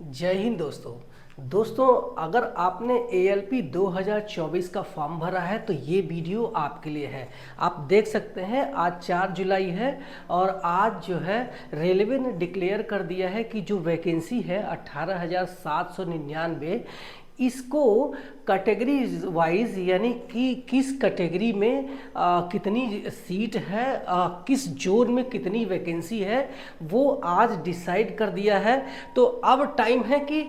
जय हिंद दोस्तों अगर आपने एएलपी 2024 का फॉर्म भरा है तो ये वीडियो आपके लिए है। आप देख सकते हैं आज 4 जुलाई है और आज जो है रेलवे ने डिक्लेयर कर दिया है कि जो वैकेंसी है 18,799 इसको कैटेगरी वाइज यानी कि किस कैटेगरी में कितनी सीट है, किस जोन में कितनी वैकेंसी है वो आज डिसाइड कर दिया है। तो अब टाइम है कि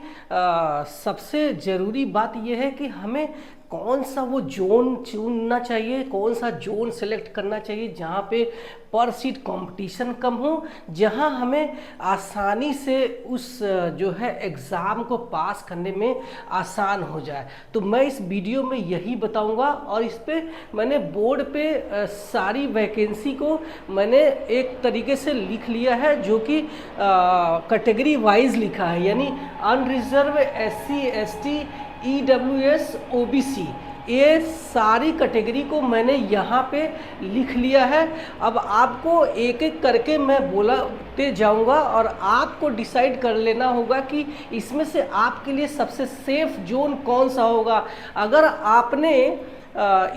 सबसे ज़रूरी बात यह है कि हमें कौन सा वो जोन चुनना चाहिए, कौन सा जोन सेलेक्ट करना चाहिए जहाँ पे पर सीट कंपटीशन कम हो, जहाँ हमें आसानी से उस जो है एग्ज़ाम को पास करने में आसान हो जाए। तो मैं इस वीडियो में यही बताऊंगा और इस पे मैंने बोर्ड पे सारी वैकेंसी को मैंने एक तरीके से लिख लिया है जो कि कैटेगरी वाइज लिखा है, यानी unreserved, SC, ST, EWS, OBC, ये सारी कैटेगरी को मैंने यहाँ पे लिख लिया है। अब आपको एक एक करके मैं बोलते जाऊँगा और आपको डिसाइड कर लेना होगा कि इसमें से आपके लिए सबसे सेफ जोन कौन सा होगा। अगर आपने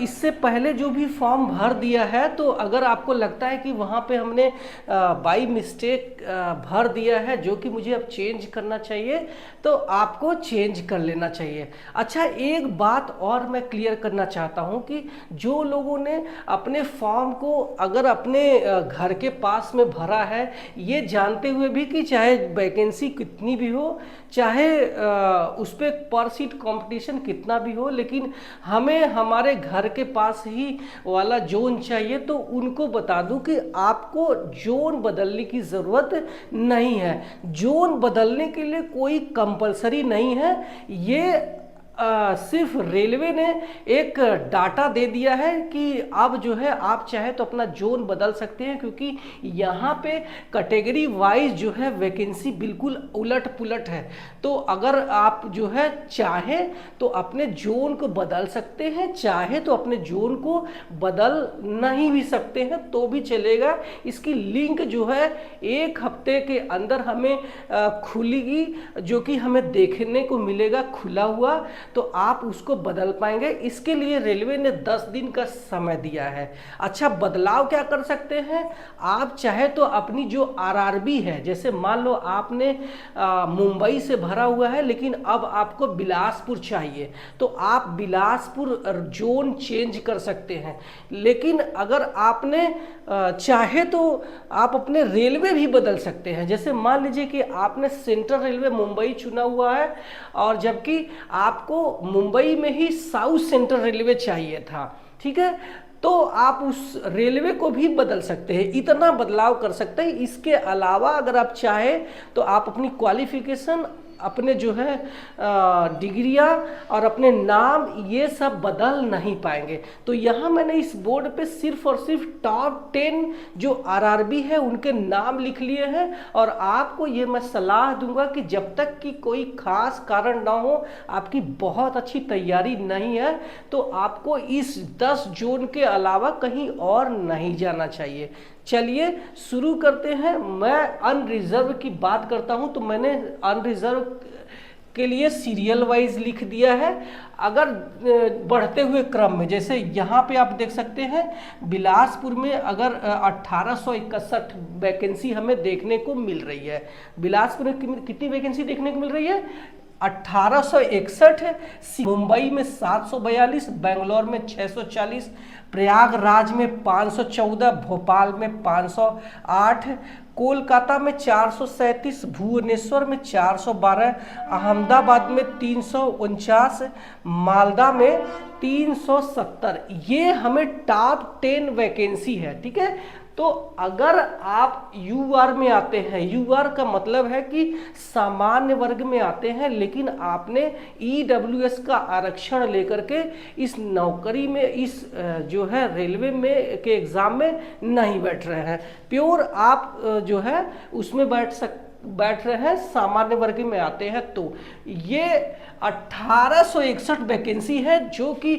इससे पहले जो भी फॉर्म भर दिया है तो अगर आपको लगता है कि वहाँ पे हमने बाई मिस्टेक भर दिया है जो कि मुझे अब चेंज करना चाहिए, तो आपको चेंज कर लेना चाहिए। अच्छा, एक बात और मैं क्लियर करना चाहता हूँ कि जो लोगों ने अपने फॉर्म को अगर अपने घर के पास में भरा है, ये जानते हुए भी कि चाहे वैकेंसी कितनी भी हो, चाहे उस पर पर सीट कंपटीशन कितना भी हो, लेकिन हमें हमारे घर के पास ही वाला जोन चाहिए, तो उनको बता दूं कि आपको जोन बदलने की ज़रूरत नहीं है। जोन बदलने के लिए कोई कंपलसरी नहीं है। ये सिर्फ रेलवे ने एक डाटा दे दिया है कि अब जो है आप चाहे तो अपना जोन बदल सकते हैं, क्योंकि यहाँ पे कैटेगरी वाइज जो है वैकेंसी बिल्कुल उलट पुलट है। तो अगर आप जो है चाहे तो अपने जोन को बदल सकते हैं, चाहे तो अपने जोन को बदल नहीं भी सकते हैं तो भी चलेगा। इसकी लिंक जो है 1 हफ्ते के अंदर हमें खुलेगी, जो कि हमें देखने को मिलेगा खुला हुआ, तो आप उसको बदल पाएंगे। इसके लिए रेलवे ने 10 दिन का समय दिया है। अच्छा, बदलाव क्या कर सकते हैं आप? चाहे तो अपनी जो आरआरबी है, जैसे मान लो आपने मुंबई से भरा हुआ है लेकिन अब आपको बिलासपुर चाहिए, तो आप बिलासपुर जोन चेंज कर सकते हैं। लेकिन अगर आपने चाहे तो आप अपने रेलवे भी बदल सकते हैं। जैसे मान लीजिए कि आपने सेंट्रल रेलवे मुंबई चुना हुआ है और जबकि आपको मुंबई में ही साउथ सेंट्रल रेलवे चाहिए था, ठीक है, तो आप उस रेलवे को भी बदल सकते हैं। इतना बदलाव कर सकते हैं। इसके अलावा अगर आप चाहें तो आप अपनी क्वालिफिकेशन, अपने जो है डिग्रियां और अपने नाम, ये सब बदल नहीं पाएंगे। तो यहाँ मैंने इस बोर्ड पे सिर्फ और सिर्फ टॉप 10 जो आरआरबी है उनके नाम लिख लिए हैं। और आपको ये मैं सलाह दूंगा कि जब तक कि कोई खास कारण ना हो, आपकी बहुत अच्छी तैयारी नहीं है, तो आपको इस 10 जोन के अलावा कहीं और नहीं जाना चाहिए। चलिए शुरू करते हैं। मैं अनरिजर्व की बात करता हूं, तो मैंने अनरिजर्व के लिए सीरियल वाइज लिख दिया है। अगर बढ़ते हुए क्रम में, जैसे यहाँ पे आप देख सकते हैं बिलासपुर में अगर 1861 वैकेंसी हमें देखने को मिल रही है। बिलासपुर में कितनी वैकेंसी देखने को मिल रही है? 1861। मुंबई में 742, बेंगलोर में 640, प्रयागराज में 514, भोपाल में 508, कोलकाता में 437, भुवनेश्वर में 412, अहमदाबाद में 349, मालदा में 370। ये हमें टॉप 10 वैकेंसी है, ठीक है। तो अगर आप यूआर में आते हैं, यूआर का मतलब है कि सामान्य वर्ग में आते हैं, लेकिन आपने ईडब्ल्यूएस का आरक्षण लेकर के इस नौकरी में, इस जो है रेलवे में के एग्ज़ाम में नहीं बैठ रहे हैं, प्योर आप जो है उसमें बैठ रहे हैं, सामान्य वर्ग में आते हैं तो ये 1861 वैकेंसी है, जो कि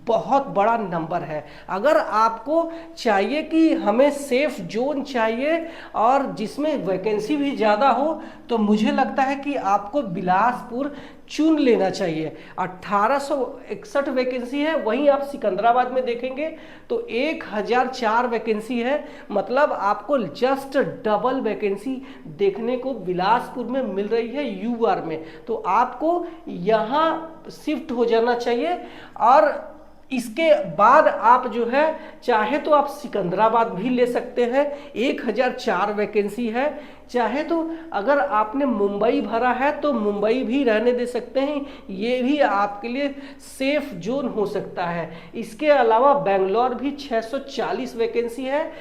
बहुत बड़ा नंबर है। अगर आपको चाहिए कि हमें सेफ जोन चाहिए और जिसमें वैकेंसी भी ज़्यादा हो, तो मुझे लगता है कि आपको बिलासपुर चुन लेना चाहिए। 1861 वैकेंसी है। वहीं आप सिकंदराबाद में देखेंगे तो 1004 वैकेंसी है, मतलब आपको जस्ट डबल वैकेंसी देखने को बिलासपुर में मिल रही है यूआर में। तो आपको यहाँ शिफ्ट हो जाना चाहिए और इसके बाद आप जो है चाहे तो आप सिकंदराबाद भी ले सकते हैं, 1004 वैकेंसी है। चाहे तो अगर आपने मुंबई भरा है तो मुंबई भी रहने दे सकते हैं, ये भी आपके लिए सेफ जोन हो सकता है। इसके अलावा बेंगलोर भी 640 वैकेंसी है।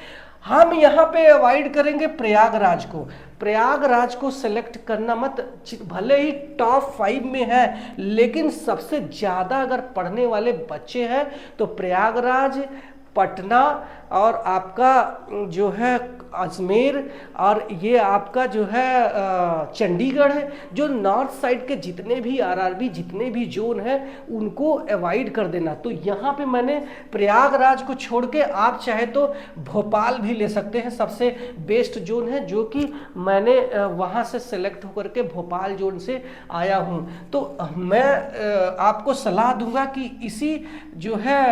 हम यहाँ पे अवॉइड करेंगे प्रयागराज को। प्रयागराज को सेलेक्ट करना मत, भले ही टॉप 5 में है, लेकिन सबसे ज़्यादा अगर पढ़ने वाले बच्चे हैं तो प्रयागराज, पटना और आपका जो है अजमेर और ये आपका जो है चंडीगढ़ है, जो नॉर्थ साइड के जितने भी आरआरबी जितने भी जोन हैं उनको अवॉइड कर देना। तो यहाँ पे मैंने प्रयागराज को छोड़ के आप चाहे तो भोपाल भी ले सकते हैं, सबसे बेस्ट जोन है, जो कि मैंने वहाँ से सेलेक्ट होकर के भोपाल जोन से आया हूँ। तो मैं आपको सलाह दूंगा कि इसी जो है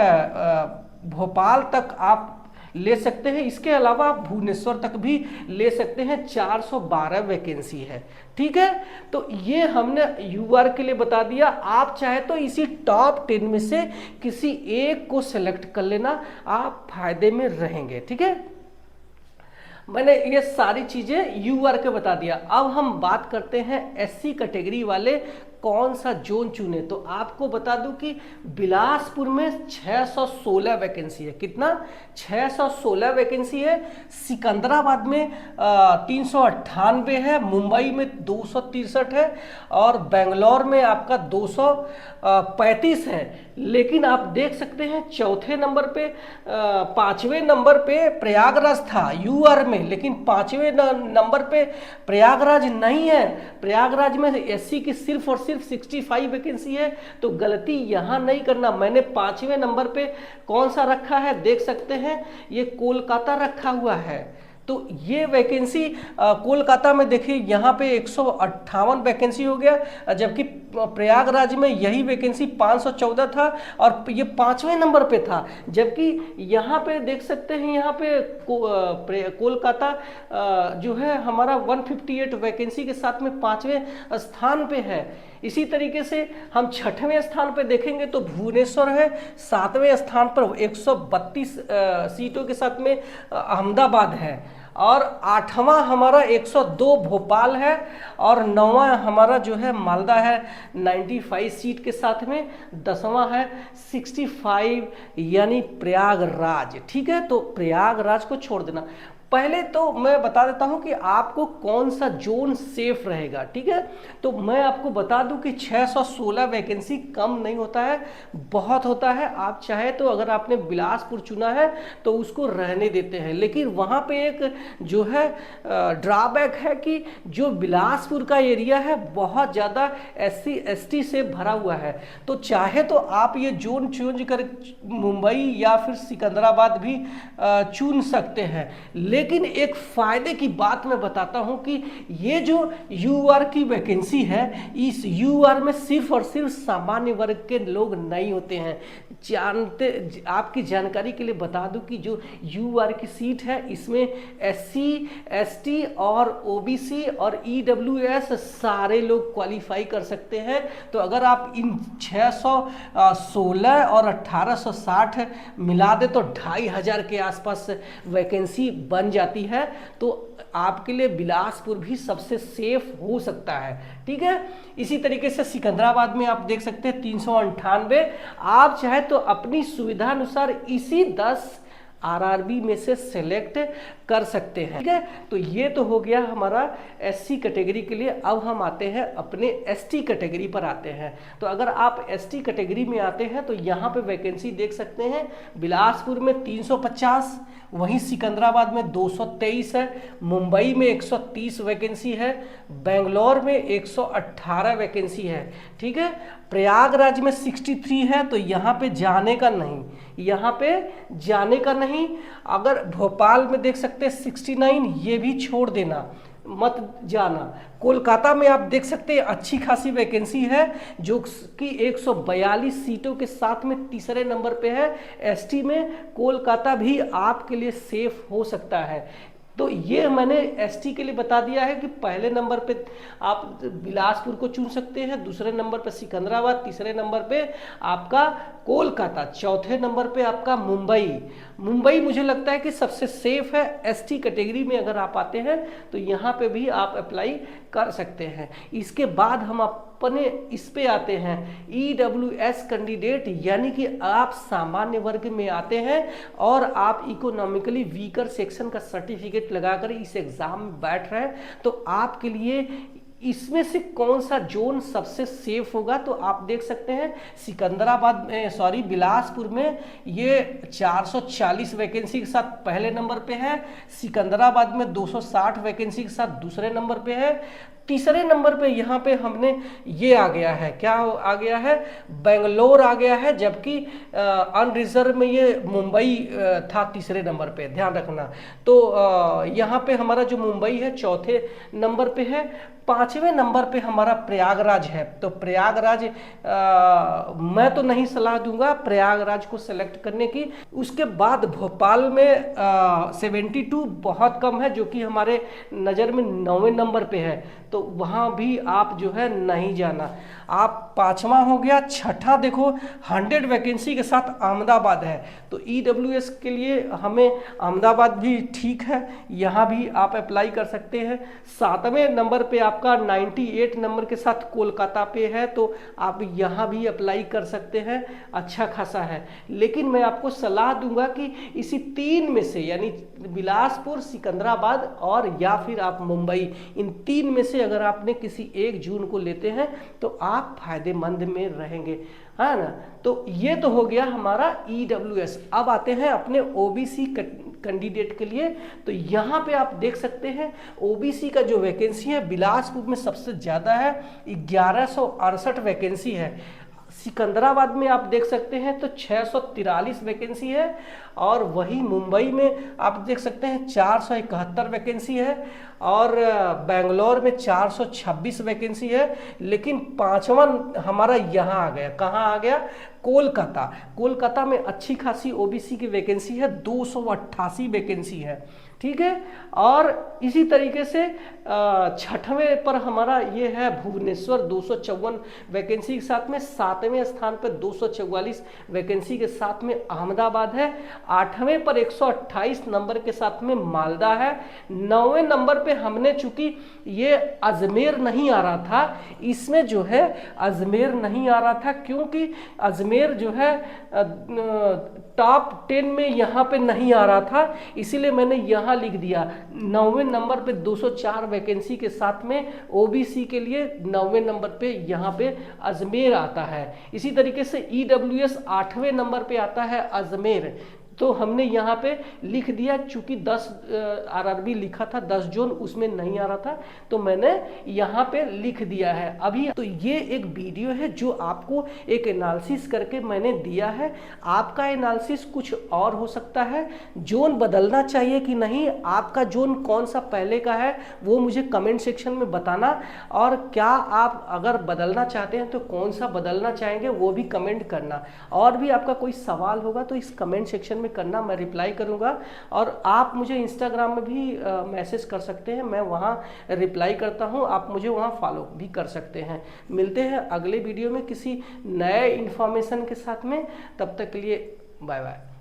भोपाल तक आप ले सकते हैं। इसके अलावा आप भुवनेश्वर तक भी ले सकते हैं, 412 वैकेंसी है। ठीक है, तो ये हमने यूआर के लिए बता दिया। आप चाहे तो इसी टॉप 10 में से किसी एक को सेलेक्ट कर लेना, आप फायदे में रहेंगे। ठीक है, मैंने ये सारी चीजें यूआर के बता दिया। अब हम बात करते हैं एससी कैटेगरी वाले कौन सा जोन चुने। तो आपको बता दूं कि बिलासपुर में 616 वैकेंसी है। कितना? 616 वैकेंसी है। सिकंदराबाद में 398 है, मुंबई में 263 है और बेंगलोर में आपका 235 है। लेकिन आप देख सकते हैं चौथे नंबर पे, 5वें नंबर पे प्रयागराज था यूआर में, लेकिन 5वें नंबर पे प्रयागराज नहीं है। प्रयागराज में एससी की सिर्फ और सिर्फ 65 वैकेंसी है। तो गलती यहां नहीं करना। मैंने 5वें नंबर पे कौन सा रखा है देख सकते हैं, ये कोलकाता रखा हुआ है। तो ये वैकेंसी कोलकाता में देखिए यहाँ पे 158 वैकेंसी हो गया, जबकि प्रयागराज में यही वैकेंसी 514 था और ये 5वें नंबर पे था। जबकि यहाँ पे देख सकते हैं, यहाँ पे कोलकाता जो है हमारा 158 वैकेंसी के साथ में 5वें स्थान पे है। इसी तरीके से हम 6वें स्थान पे देखेंगे तो भुवनेश्वर है, 7वें स्थान पर 132 सीटों के साथ में अहमदाबाद है और 8वां हमारा 102 भोपाल है और 9वां हमारा जो है मालदा है 95 सीट के साथ में, 10वां है 65 यानी प्रयागराज। ठीक है, तो प्रयागराज को छोड़ देना। पहले तो मैं बता देता हूं कि आपको कौन सा जोन सेफ रहेगा। ठीक है, तो मैं आपको बता दूं कि 616 वैकेंसी कम नहीं होता है, बहुत होता है। आप चाहे तो अगर आपने बिलासपुर चुना है तो उसको रहने देते हैं, लेकिन वहां पे एक जो है ड्रॉबैक है कि जो बिलासपुर का एरिया है बहुत ज़्यादा SC ST से भरा हुआ है। तो चाहे तो आप ये जोन चेंज कर मुंबई या फिर सिकंदराबाद भी चुन सकते हैं। लेकिन एक फायदे की बात मैं बताता हूं कि ये जो यूआर की वैकेंसी है, इस यूआर में सिर्फ और सिर्फ सामान्य वर्ग के लोग नहीं होते हैं। आपकी जानकारी के लिए बता दूं कि जो यूआर की सीट है इसमें SC ST और OBC और EWS सारे लोग क्वालिफाई कर सकते हैं। तो अगर आप इन 616 और 1860 मिला दे तो 2500 के आसपास वैकेंसी बन जाती है। तो आपके लिए बिलासपुर भी सबसे सेफ हो सकता है। ठीक है, इसी तरीके से सिकंदराबाद में आप देख सकते हैं 398। आप चाहे तो अपनी सुविधा अनुसार इसी 10 आरआरबी में से सेलेक्ट कर सकते हैं। ठीक है, तो ये तो हो गया हमारा एससी कैटेगरी के लिए। अब हम आते हैं अपने एसटी कैटेगरी पर आते हैं। तो अगर आप एसटी कैटेगरी में आते हैं तो यहाँ पे वैकेंसी देख सकते हैं, बिलासपुर में 350, वहीं सिकंदराबाद में 223 है, मुंबई में 130 वैकेंसी है, बेंगलोर में 118 वैकेंसी है। ठीक है, प्रयागराज में 63 है, तो यहाँ पे जाने का नहीं, यहाँ पे जाने का नहीं। अगर भोपाल में देख सकते हैं 69, ये भी छोड़ देना, मत जाना। कोलकाता में आप देख सकते हैं अच्छी खासी वैकेंसी है, जो कि 142 सीटों के साथ में तीसरे नंबर पे है। एसटी में कोलकाता भी आपके लिए सेफ हो सकता है। तो ये मैंने एसटी के लिए बता दिया है कि पहले नंबर पे आप बिलासपुर को चुन सकते हैं, दूसरे नंबर पे सिकंदराबाद, तीसरे नंबर पे आपका कोलकाता, चौथे नंबर पे आपका मुंबई मुझे लगता है कि सबसे सेफ है। एसटी कैटेगरी में अगर आप आते हैं तो यहाँ पे भी आप अप्लाई कर सकते हैं। इसके बाद हम अपने इस पे आते हैं EWS कैंडिडेट, यानी कि आप सामान्य वर्ग में आते हैं और आप इकोनॉमिकली वीकर सेक्शन का सर्टिफिकेट लगाकर इस एग्जाम में बैठ रहे हैं। तो आपके लिए इसमें से कौन सा जोन सबसे सेफ होगा, तो आप देख सकते हैं सिकंदराबाद में बिलासपुर में ये 440 वैकेंसी के साथ पहले नंबर पे है, सिकंदराबाद में 260 वैकेंसी के साथ दूसरे नंबर पे है, तीसरे नंबर पे यहाँ पे हमने ये आ गया है, क्या आ गया है, बेंगलोर आ गया है, जबकि अनरिजर्व में ये मुंबई था तीसरे नंबर पे, ध्यान रखना। तो यहाँ पे हमारा जो मुंबई है चौथे नंबर पे है, पांचवें नंबर पे हमारा प्रयागराज है। तो प्रयागराज मैं तो नहीं सलाह दूंगा प्रयागराज को सेलेक्ट करने की। उसके बाद भोपाल में 72 बहुत कम है, जो कि हमारे नज़र में 9वें नंबर पे है, तो वहाँ भी आप जो है नहीं जाना। आप पांचवा हो गया। छठा देखो 100 वैकेंसी के साथ अहमदाबाद है, तो EWS के लिए हमें अहमदाबाद भी ठीक है, यहाँ भी आप अप्लाई कर सकते हैं। 7वें नंबर पे आपका 98 नंबर के साथ कोलकाता पे है, तो आप यहाँ भी अप्लाई कर सकते हैं, अच्छा खासा है। लेकिन मैं आपको सलाह दूंगा कि इसी 3 में से, यानी बिलासपुर, सिकंदराबाद और या फिर आप मुंबई, इन 3 में से अगर आपने किसी एक जून को लेते हैं तो आप फायदेमंद में रहेंगे, है ना। तो ये तो हो गया हमारा EWS। अब आते हैं अपने OBC कैंडिडेट के लिए। तो यहाँ पे आप देख सकते हैं OBC का जो वैकेंसी है बिलासपुर में सबसे ज़्यादा है, 1168 वैकेंसी है। सिकंदराबाद में आप देख सकते हैं तो 643 वैकेंसी है, और वही मुंबई में आप देख सकते हैं 471 वैकेंसी है, और बेंगलोर में 426 वैकेंसी है। लेकिन पांचवा हमारा यहाँ आ गया, कहाँ आ गया, कोलकाता में अच्छी खासी OBC की वैकेंसी है, 288 वैकेंसी है। ठीक है, और इसी तरीके से छठवें पर हमारा ये है भुवनेश्वर, 254 वैकेंसी के साथ में। 7वें स्थान पर 244 वैकेंसी के साथ में अहमदाबाद है। 8वें पर 128 नंबर के साथ में मालदा है। 9वें नंबर पे हमने, चूंकि ये अजमेर नहीं आ रहा था, इसमें जो है अजमेर नहीं आ रहा था, क्योंकि अजमेर जो है टॉप 10 में यहाँ पे नहीं आ रहा था, इसीलिए मैंने यहाँ लिख दिया। 9वें नंबर पे 204 वैकेंसी के साथ में OBC के लिए 9वें नंबर पे यहाँ पे अजमेर आता है। इसी तरीके से EWS 8वें नंबर पे आता है अजमेर, तो हमने यहाँ पे लिख दिया, चूंकि 10 RRB लिखा था, 10 जोन उसमें नहीं आ रहा था, तो मैंने यहाँ पे लिख दिया है अभी। तो ये एक वीडियो है जो आपको एक एनालिसिस करके मैंने दिया है। आपका एनालिसिस कुछ और हो सकता है, जोन बदलना चाहिए कि नहीं, आपका जोन कौन सा पहले का है वो मुझे कमेंट सेक्शन में बताना, और क्या आप अगर बदलना चाहते हैं तो कौन सा बदलना चाहेंगे वो भी कमेंट करना। और भी आपका कोई सवाल होगा तो इस कमेंट सेक्शन में करना, मैं रिप्लाई करूंगा। और आप मुझे इंस्टाग्राम में भी मैसेज कर सकते हैं, मैं वहां रिप्लाई करता हूं, आप मुझे वहां फॉलो भी कर सकते हैं। मिलते हैं अगले वीडियो में किसी नए इंफॉर्मेशन के साथ में, तब तक के लिए बाय बाय।